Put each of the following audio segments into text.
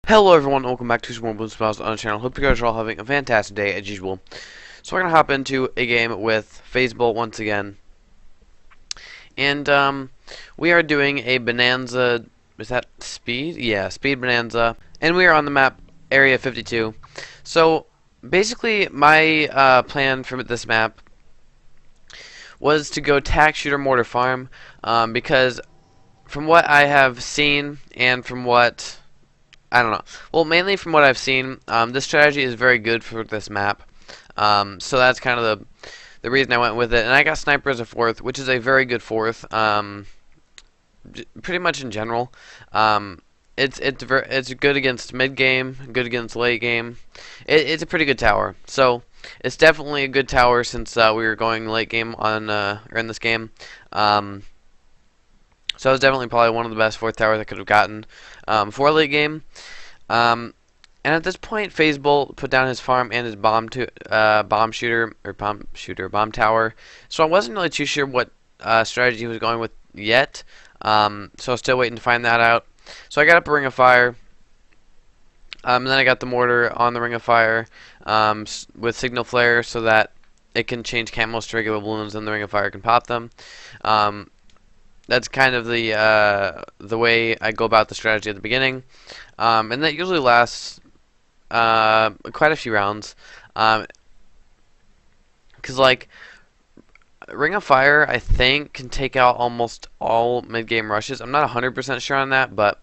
Hello everyone, welcome back to some more Bloons on the channel. Hope you guys are all having a fantastic day as usual. So we're gonna hop into a game with Faze once again. And we are doing a Bonanza, is that speed? Yeah, speed Bonanza. And we are on the map Area 52. So basically my plan for this map was to go tack shooter mortar farm, because from what I have seen and from what I don't know. Well, mainly from what I've seen, this strategy is very good for this map. So that's kind of the reason I went with it. And I got Sniper as a fourth, which is a very good fourth. Pretty much in general. It's good against mid game, good against late game. It's a pretty good tower. So it's definitely a good tower since we were going late game on or in this game. So it was definitely probably one of the best fourth towers I could have gotten for late game. And at this point, Faze put down his farm and his bomb tower. So I wasn't really too sure what strategy he was going with yet. So I was still waiting to find that out. So I got up a Ring of Fire. And then I got the mortar on the Ring of Fire with Signal Flare so that it can change camos to regular balloons and the Ring of Fire can pop them. That's kind of the way I go about the strategy at the beginning, and that usually lasts quite a few rounds. Because like Ring of Fire, I think can take out almost all mid-game rushes. I'm not 100% sure on that, but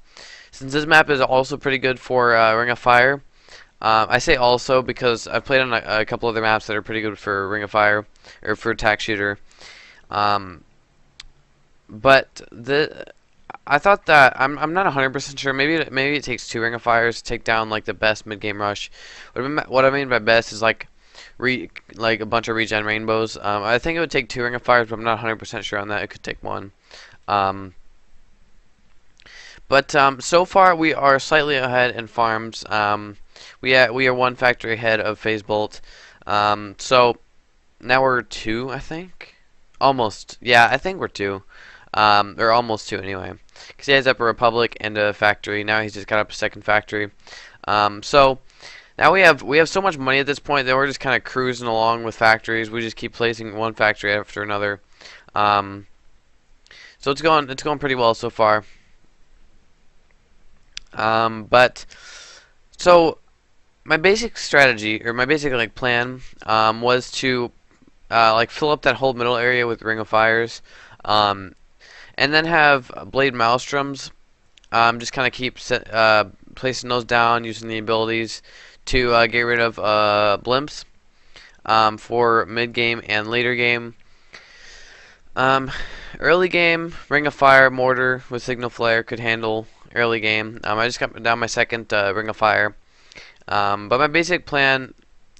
since this map is also pretty good for Ring of Fire, I say also because I've played on a couple other maps that are pretty good for Ring of Fire or for Attack Shooter. But I thought that I'm not 100% sure. Maybe it takes 2 Ring of Fires to take down like the best mid game rush. What I mean by best is like a bunch of regen rainbows. I think it would take 2 Ring of Fires, but I'm not 100% sure on that. It could take 1. So far we are slightly ahead in farms. We are 1 factory ahead of Faze. So now we're 2, I think. Almost. Yeah, I think we're 2. Or almost 2 anyway. Because he has up a Republic and a factory. Now he's just got up a second factory. So now we have so much money at this point that we're just kind of cruising along with factories. We just keep placing one factory after another. So it's going pretty well so far. So my basic strategy or my basic like plan was to like fill up that whole middle area with Ring of Fires. And then have Blade Maelstroms, just kind of keep placing those down, using the abilities to get rid of blimps for mid-game and later game. Early game, Ring of Fire, Mortar with Signal Flare could handle early game. I just got down my second Ring of Fire. But my basic plan,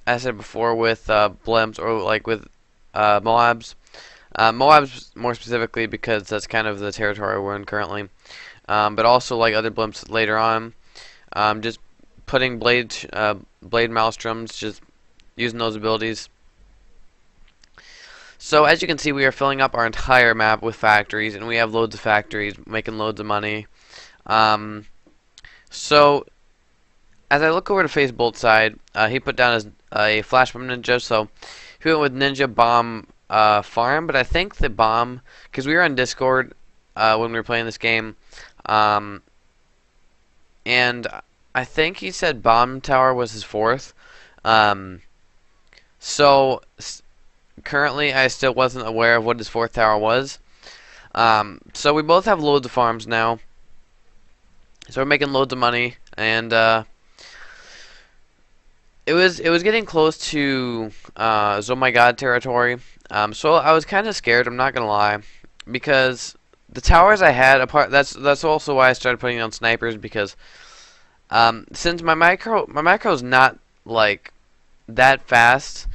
as I said before, with blimps or like with Moabs, Moabs more specifically because that's kind of the territory we're in currently, but also like other blimps later on, just putting blade maelstroms, just using those abilities. So as you can see, we are filling up our entire map with factories, and we have loads of factories, making loads of money. So as I look over to Faze side, he put down a flash bomb ninja, so he went with ninja bomb farm, but I think the bomb, because we were on Discord when we were playing this game, and I think he said bomb tower was his fourth. So currently I still wasn't aware of what his fourth tower was. So we both have loads of farms now, so we're making loads of money, and it was getting close to Oh My God territory. So I was kind of scared, I'm not gonna lie, because the towers I had apart. That's also why I started putting on snipers, because since my micro is not like that fast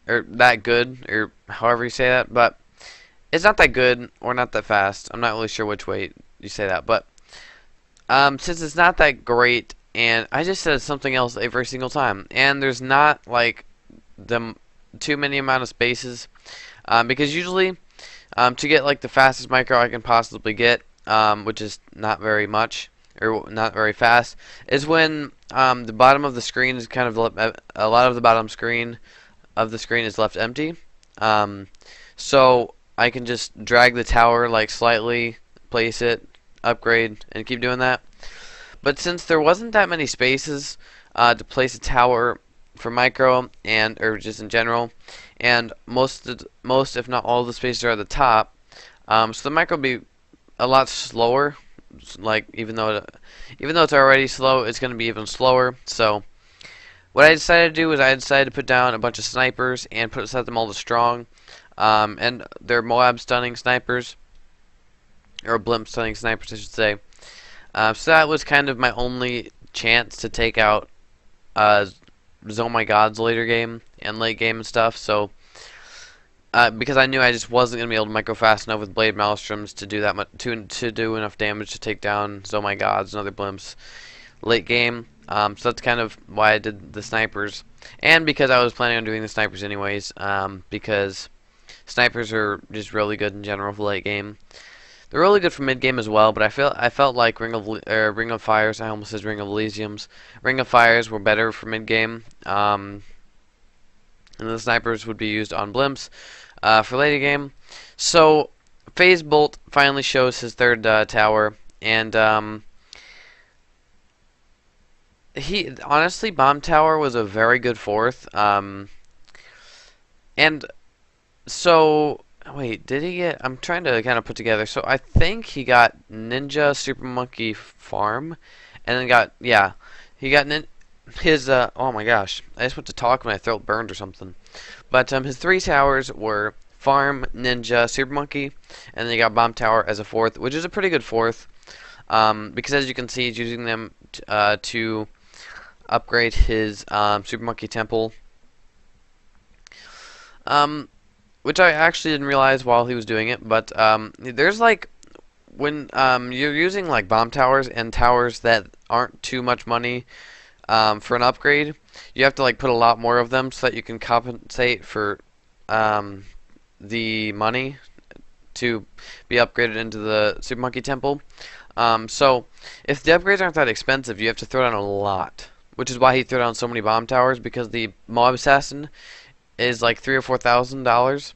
or that good, or however you say that, but it's not that good or not that fast. I'm not really sure which way you say that, but since it's not that great, and I just said something else every single time, and there's not like too many amount of spaces, because usually to get like the fastest micro I can possibly get, which is not very much, or not very fast, is when the bottom of the screen is kind of a lot of the bottom screen of the screen is left empty. So I can just drag the tower like slightly, place it, upgrade, and keep doing that. But since there wasn't that many spaces to place a tower for micro and or just in general, and most if not all of the spaces are at the top, so the micro will be a lot slower. Like even though it's already slow, it's going to be even slower. So what I decided to do was I decided to put down a bunch of snipers and set them all to strong, and they're Moab stunning snipers, or blimp stunning snipers, I should say. So that was kind of my only chance to take out Oh My God's later game and late game and stuff. So because I knew I just wasn't gonna be able to micro fast enough with blade maelstroms to do that much to do enough damage to take down Oh My Gods and other blimps late game. So that's kind of why I did the snipers, and because I was planning on doing the snipers anyways. Because snipers are just really good in general for late game. They're really good for mid game as well, but I felt like Ring of Fires. I almost said Ring of Elysiums. Ring of Fires were better for mid game. And the snipers would be used on blimps for later game. So Faze Bolt finally shows his third tower, and he honestly Bomb Tower was a very good fourth. And so wait, did he get? I'm trying to kind of put together. So I think he got Ninja Super Monkey Farm, and then he got his oh my gosh, I just went to talk and my throat burned or something. But his three towers were Farm, Ninja, Super Monkey, and then he got Bomb Tower as a fourth, which is a pretty good fourth. Because as you can see, he's using them to upgrade his Super Monkey Temple. Which I actually didn't realize while he was doing it, but there's like when you're using like bomb towers and towers that aren't too much money for an upgrade, you have to like put a lot more of them so that you can compensate for the money to be upgraded into the Super Monkey Temple. So if the upgrades aren't that expensive, you have to throw down a lot, which is why he threw down so many bomb towers, because the Moab Assassin is like $3,000 or $4,000.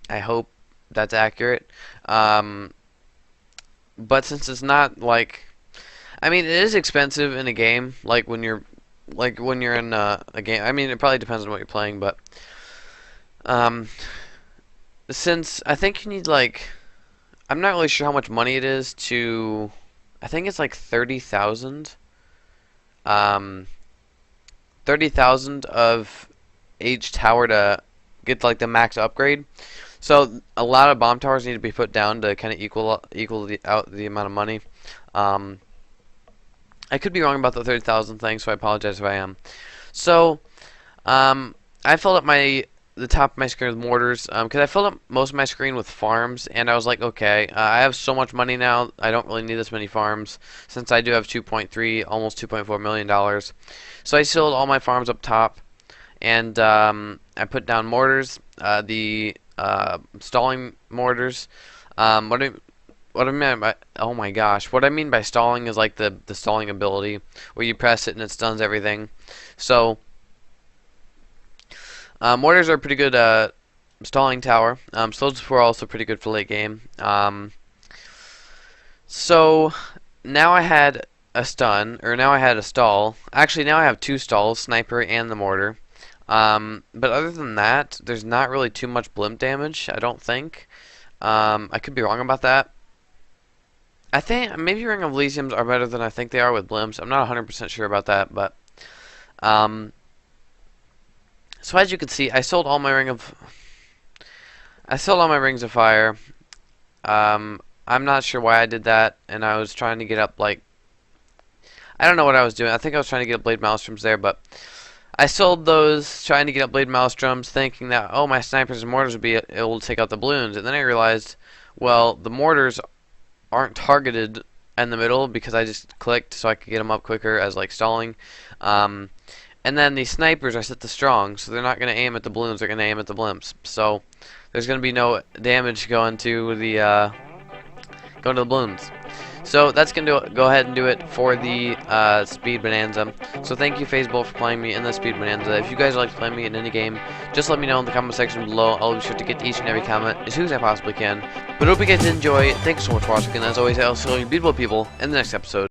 I hope that's accurate. But since it's not like, I mean, it is expensive in a game. Like when you're in a game. I mean, it probably depends on what you're playing, but since I think you need like, I'm not really sure how much money it is to. I think it's like 30,000. 30,000 of each tower to get like the max upgrade. So a lot of bomb towers need to be put down to kind of equal out the amount of money. I could be wrong about the 30,000 thing, so I apologize if I am. So I filled up the top of my screen with mortars, because I filled up most of my screen with farms, and I was like, okay, I have so much money now, I don't really need this many farms, since I do have almost $2.4 million. So I filled all my farms up top, and I put down mortars, the stalling mortars. What I mean by, oh my gosh, what I mean by stalling is like the stalling ability, where you press it and it stuns everything. So mortars are a pretty good stalling tower. So those were also pretty good for late game. So now I had a stun, or now I had a stall. Actually, now I have two stalls, sniper and the mortar. But other than that, there's not really too much blimp damage, I don't think. I could be wrong about that. I think maybe Ring of Elysiums are better than I think they are with blimps. I'm not 100% sure about that, but so as you can see, I sold all my rings of fire. I'm not sure why I did that, and I was trying to get up like, I don't know what I was doing. I think I was trying to get up blade maelstroms there, but I sold those trying to get up blade maelstroms, thinking that, oh, my snipers and mortars would be able to take out the balloons, and then I realized, well, the mortars aren't targeted in the middle because I just clicked so I could get them up quicker as like stalling. And then the snipers are set to strong, so they're not going to aim at the balloons, they're going to aim at the blimps. So there's going to be no damage going to the balloons. So that's gonna go ahead and do it for the Speed Bonanza. So thank you, Faze for playing me in the Speed Bonanza. If you guys like to play me in any game, just let me know in the comment section below. I'll be sure to get to each and every comment as soon as I possibly can. But I hope you guys enjoy. Thanks so much for watching, and as always, I'll see you beautiful people in the next episode.